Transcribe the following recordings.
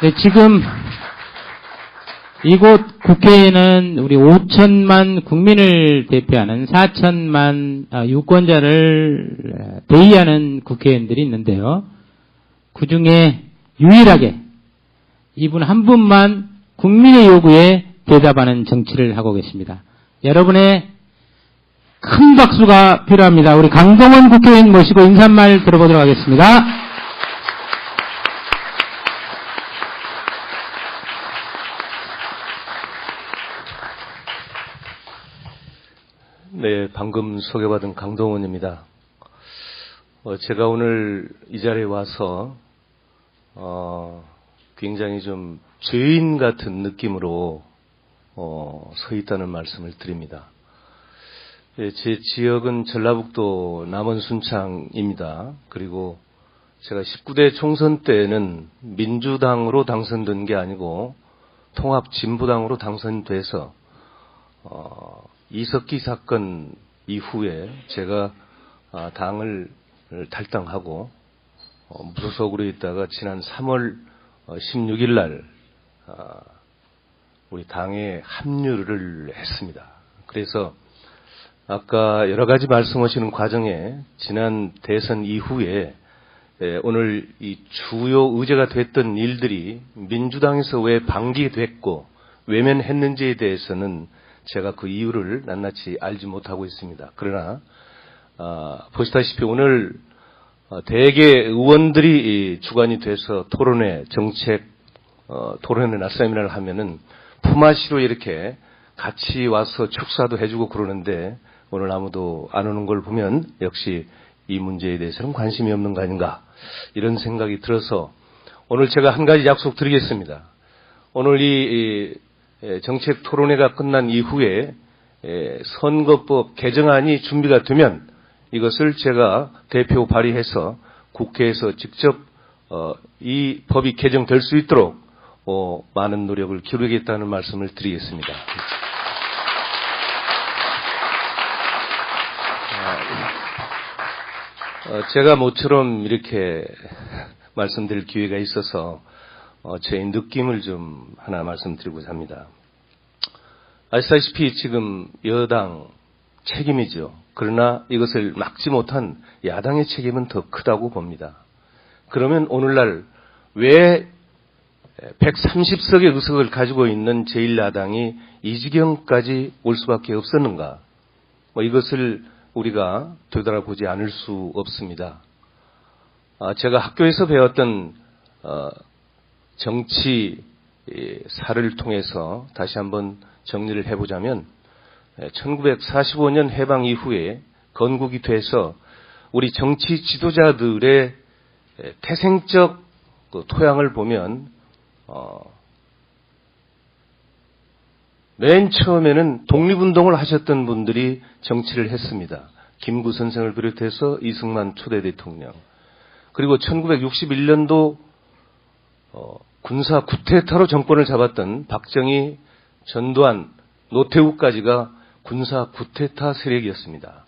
네, 지금 이곳 국회에는 우리 5천만 국민을 대표하는 4천만 유권자를 대의하는 국회의원들이 있는데요. 그 중에 유일하게 이분 한 분만 국민의 요구에 대답하는 정치를 하고 계십니다. 여러분의 큰 박수가 필요합니다. 우리 강동원 국회의원 모시고 인사말 들어보도록 하겠습니다. 네, 방금 소개받은 강동원입니다. 제가 오늘 이 자리에 와서 굉장히 좀 죄인 같은 느낌으로 서 있다는 말씀을 드립니다. 제 지역은 전라북도 남원 순창입니다. 그리고 제가 19대 총선 때는 민주당으로 당선된 게 아니고 통합진보당으로 당선돼서 이석기 사건 이후에 제가 당을 탈당하고 무소속으로 있다가 지난 3월 16일 날 우리 당에 합류를 했습니다. 그래서 아까 여러 가지 말씀하시는 과정에 지난 대선 이후에 오늘 이 주요 의제가 됐던 일들이 민주당에서 왜 방기됐고 외면했는지에 대해서는 제가 그 이유를 낱낱이 알지 못하고 있습니다. 그러나 보시다시피 오늘 대개 의원들이 주관이 돼서 토론회, 정책 토론회나 세미나를 하면은 품앗이로 이렇게 같이 와서 축사도 해주고 그러는데 오늘 아무도 안 오는 걸 보면 역시 이 문제에 대해서는 관심이 없는 거 아닌가 이런 생각이 들어서 오늘 제가 한 가지 약속드리겠습니다. 오늘 이 정책 토론회가 끝난 이후에 선거법 개정안이 준비가 되면 이것을 제가 대표 발의해서 국회에서 직접 이 법이 개정될 수 있도록 많은 노력을 기울이겠다는 말씀을 드리겠습니다. 제가 모처럼 이렇게 말씀드릴 기회가 있어서 제 느낌을 좀 하나 말씀드리고자 합니다. 아시다시피 지금 여당 책임이죠. 그러나 이것을 막지 못한 야당의 책임은 더 크다고 봅니다. 그러면 오늘날 왜 130석의 의석을 가지고 있는 제1야당이 이 지경까지 올 수밖에 없었는가? 이것을 우리가 되돌아보지 않을 수 없습니다. 제가 학교에서 배웠던 정치사를 통해서 다시 한번 정리를 해보자면 1945년 해방 이후에 건국이 돼서 우리 정치 지도자들의 태생적 토양을 보면 맨 처음에는 독립운동을 하셨던 분들이 정치를 했습니다. 김구 선생을 비롯해서 이승만 초대 대통령 그리고 1961년도 군사 쿠데타로 정권을 잡았던 박정희, 전두환, 노태우까지가 군사 쿠데타 세력이었습니다.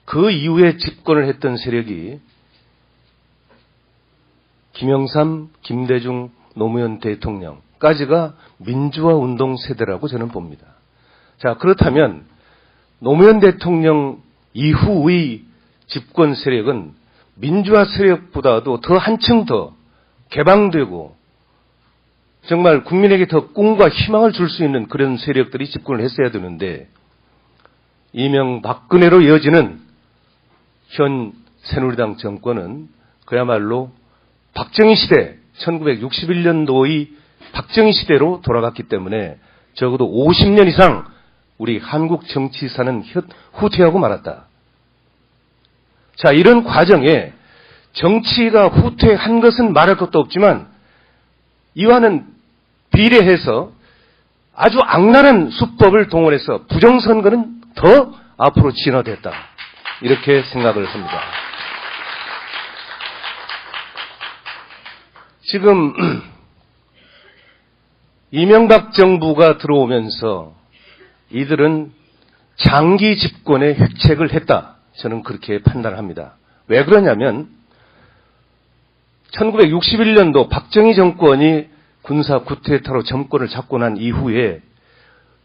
그 이후에 집권을 했던 세력이 김영삼, 김대중, 노무현 대통령까지가 민주화 운동 세대라고 저는 봅니다. 자, 그렇다면 노무현 대통령 이후의 집권 세력은 민주화 세력보다도 더 한층 더 개방되고 정말 국민에게 더 꿈과 희망을 줄 수 있는 그런 세력들이 집권을 했어야 되는데 이명박근혜로 이어지는 현 새누리당 정권은 그야말로 박정희 시대 1961년도의 박정희 시대로 돌아갔기 때문에 적어도 50년 이상 우리 한국 정치사는 후퇴하고 말았다. 자, 이런 과정에 정치가 후퇴한 것은 말할 것도 없지만 이와는 비례해서 아주 악랄한 수법을 동원해서 부정선거는 더 앞으로 진화됐다. 이렇게 생각을 합니다. 지금 이명박 정부가 들어오면서 이들은 장기 집권에 획책을 했다. 저는 그렇게 판단합니다. 왜 그러냐면 1961년도 박정희 정권이 군사 쿠데타로 정권을 잡고 난 이후에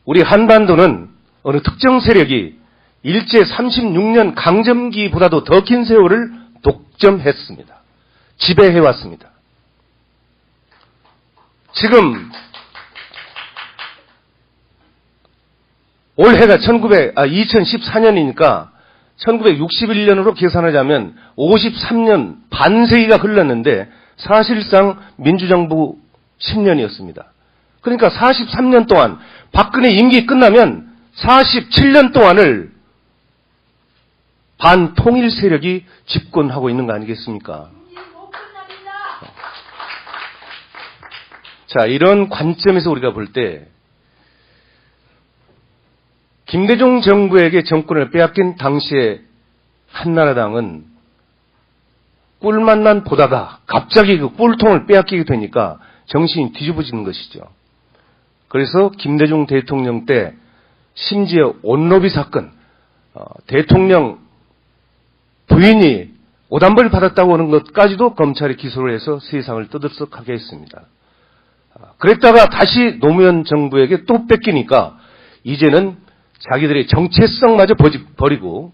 우리 한반도는 어느 특정 세력이 일제 36년 강점기보다도 더 긴 세월을 독점했습니다. 지배해왔습니다. 지금 올해가 2014년이니까 1961년으로 계산하자면 53년 반세기가 흘렀는데 사실상 민주정부 10년이었습니다. 그러니까 43년 동안 박근혜 임기 끝나면 47년 동안을 반통일 세력이 집권하고 있는 거 아니겠습니까? 자, 이런 관점에서 우리가 볼 때 김대중 정부에게 정권을 빼앗긴 당시에 한나라당은 꿀맛만 보다가 갑자기 그 꿀통을 빼앗기게 되니까 정신이 뒤집어지는 것이죠. 그래서 김대중 대통령 때 심지어 온로비 사건, 대통령 부인이 오단벌 받았다고 하는 것까지도 검찰이 기소를 해서 세상을 떠들썩하게 했습니다. 그랬다가 다시 노무현 정부에게 또 뺏기니까 이제는 자기들의 정체성마저 버리고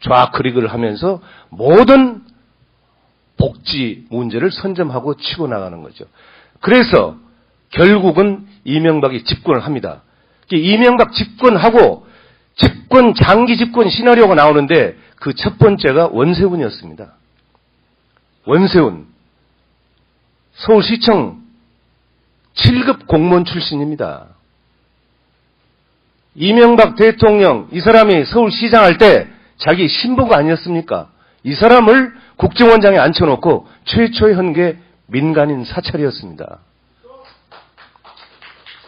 좌클릭을 하면서 모든 복지 문제를 선점하고 치고 나가는 거죠. 그래서 결국은 이명박이 집권을 합니다. 이명박 집권하고 장기 집권 시나리오가 나오는데 그 첫 번째가 원세훈이었습니다. 원세훈 서울시청 7급 공무원 출신입니다. 이명박 대통령 이 사람이 서울시장 할 때 자기 신부가 아니었습니까? 이 사람을 국정원장에 앉혀놓고 최초의 한 게 민간인 사찰이었습니다.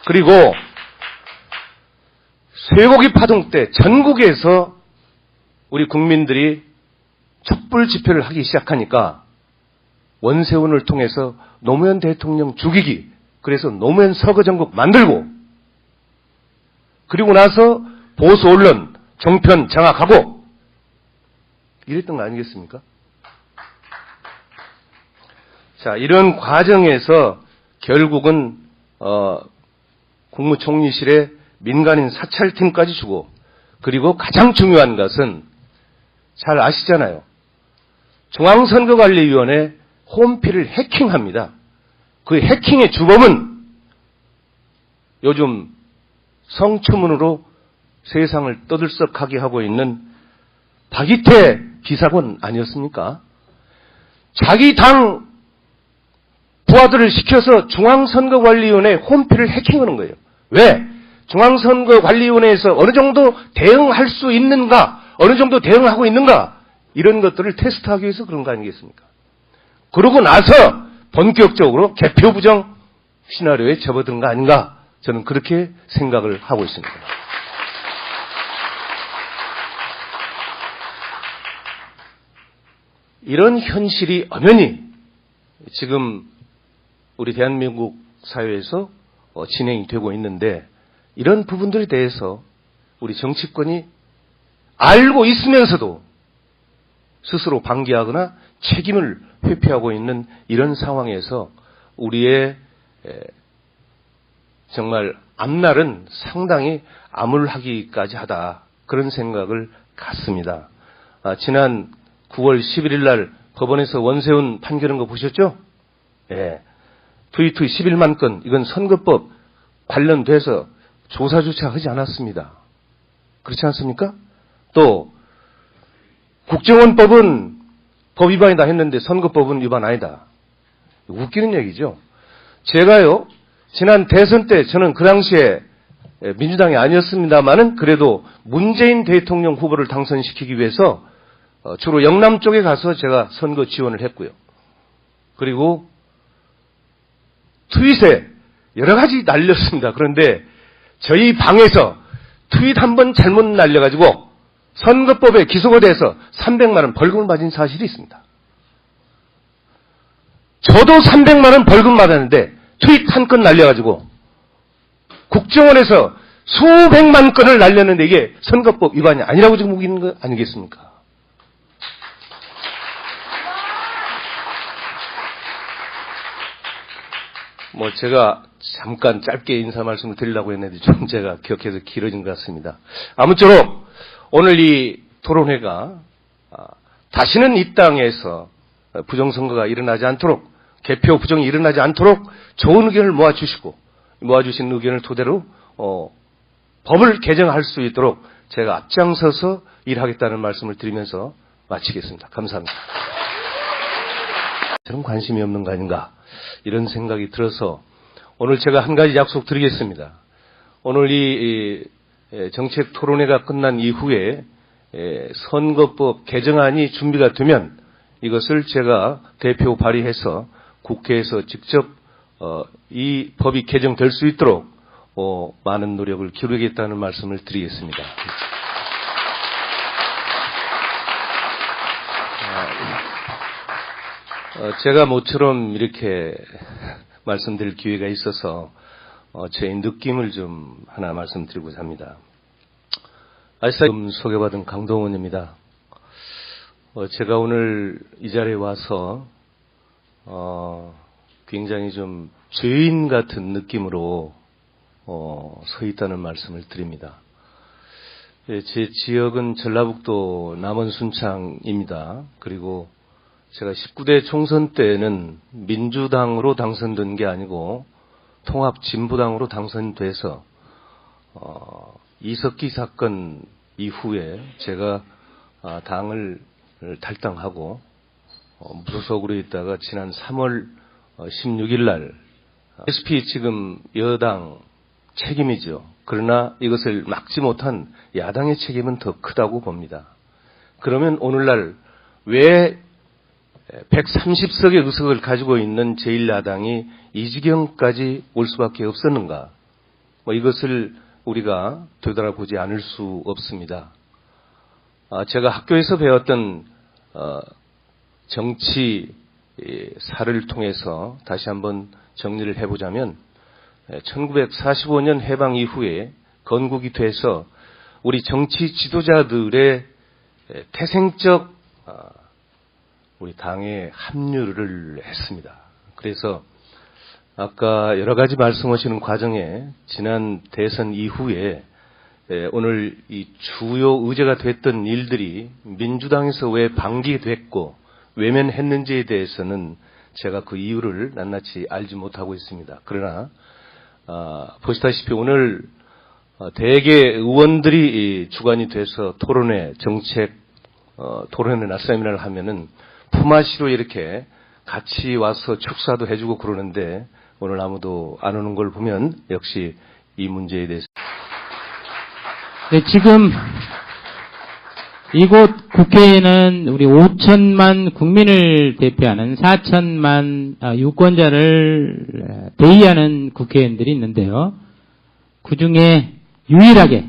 그리고 쇠고기 파동 때 전국에서 우리 국민들이 촛불 집회를 하기 시작하니까 원세훈을 통해서 노무현 대통령 죽이기, 그래서 노무현 서거전국 만들고, 그리고 나서 보수 언론 종편 장악하고 이랬던 거 아니겠습니까? 자, 이런 과정에서 결국은 국무총리실에 민간인 사찰팀까지 주고, 그리고 가장 중요한 것은 잘 아시잖아요. 중앙선거관리위원회 홈피를 해킹합니다. 그 해킹의 주범은 요즘 성추문으로 세상을 떠들썩하게 하고 있는 박이태 비서관 아니었습니까? 자기 당 부하들을 시켜서 중앙선거관리위원회 홈피를 해킹하는 거예요. 왜? 중앙선거관리위원회에서 어느 정도 대응할 수 있는가, 어느 정도 대응하고 있는가, 이런 것들을 테스트하기 위해서 그런 거 아니겠습니까? 그러고 나서 본격적으로 개표 부정 시나리오에 접어든 거 아닌가, 저는 그렇게 생각을 하고 있습니다. 이런 현실이 엄연히 지금 우리 대한민국 사회에서 진행이 되고 있는데, 이런 부분들에 대해서 우리 정치권이 알고 있으면서도 스스로 방기하거나 책임을 회피하고 있는 이런 상황에서 우리의 정말 앞날은 상당히 암울하기까지 하다, 그런 생각을 갖습니다. 지난 9월 11일 날 법원에서 원세훈 판결한 거 보셨죠? 예. 트윗 11만 건, 이건 선거법 관련돼서 조사조차 하지 않았습니다. 그렇지 않습니까? 또 국정원법은 법 위반이다 했는데 선거법은 위반 아니다. 웃기는 얘기죠. 제가요, 지난 대선 때 저는 그 당시에 민주당이 아니었습니다만은 그래도 문재인 대통령 후보를 당선시키기 위해서 주로 영남 쪽에 가서 제가 선거 지원을 했고요. 그리고 트윗에 여러 가지 날렸습니다. 그런데 저희 방에서 트윗 한 번 잘못 날려가지고 선거법에 기소가 돼서 300만 원 벌금을 맞은 사실이 있습니다. 저도 300만 원 벌금 맞았는데 트윗 한 건 날려가지고 국정원에서 수백만 건을 날렸는데 이게 선거법 위반이 아니라고 지금 우기는 거 아니겠습니까? 제가 잠깐 짧게 인사 말씀을 드리려고 했는데 좀 제가 기억해서 길어진 것 같습니다. 아무쪼록 오늘 이 토론회가 다시는 이 땅에서 부정선거가 일어나지 않도록, 개표 부정이 일어나지 않도록 좋은 의견을 모아주신 의견을 토대로 법을 개정할 수 있도록 제가 앞장서서 일하겠다는 말씀을 드리면서 마치겠습니다. 감사합니다. 저는 관심이 없는 거 아닌가 이런 생각이 들어서 오늘 제가 한 가지 약속 드리겠습니다. 오늘 이 정책 토론회가 끝난 이후에 선거법 개정안이 준비가 되면 이것을 제가 대표 발의해서 국회에서 직접 이 법이 개정될 수 있도록 많은 노력을 기울이겠다는 말씀을 드리겠습니다. 제가 모처럼 이렇게 말씀드릴 기회가 있어서 제 느낌을 좀 하나 말씀드리고자 합니다. 지금 소개받은 강동원입니다. 제가 오늘 이 자리에 와서 굉장히 좀 죄인 같은 느낌으로 서 있다는 말씀을 드립니다. 제 지역은 전라북도 남원순창입니다. 그리고 제가 19대 총선 때는 민주당으로 당선된 게 아니고 통합진보당으로 당선돼서 이석기 사건 이후에 제가 당을 탈당하고 무소속으로 있다가 지난 3월 16일 날 SP 지금 여당 책임이죠. 그러나 이것을 막지 못한 야당의 책임은 더 크다고 봅니다. 그러면 오늘날 왜 130석의 의석을 가지고 있는 제1야당이 이 지경까지 올 수밖에 없었는가? 이것을 우리가 되돌아보지 않을 수 없습니다. 제가 학교에서 배웠던 정치사를 통해서 다시 한번 정리를 해보자면 1945년 해방 이후에 건국이 돼서 우리 정치 지도자들의 태생적 우리 당에 합류를 했습니다. 그래서 아까 여러 가지 말씀하시는 과정에 지난 대선 이후에 오늘 이 주요 의제가 됐던 일들이 민주당에서 왜 방기됐고 외면했는지에 대해서는 제가 그 이유를 낱낱이 알지 못하고 있습니다. 그러나 보시다시피 오늘 대개 의원들이 주관이 돼서 토론회, 정책 토론회 낮세미나를 하면은 품앗이로 이렇게 같이 와서 축사도 해주고 그러는데 오늘 아무도 안 오는 걸 보면 역시 이 문제에 대해서 네, 지금 이곳 국회에는 우리 5천만 국민을 대표하는 4천만 유권자를 대의하는 국회의원들이 있는데요. 그 중에 유일하게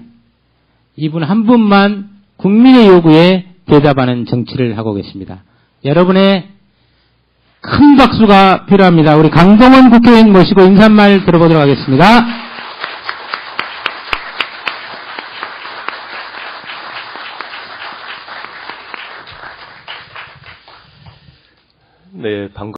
이분 한 분만 국민의 요구에 대답하는 정치를 하고 계십니다. 여러분의 큰 박수가 필요합니다. 우리 강동원 국회의원 모시고 인사말 들어보도록 하겠습니다. 네, 방금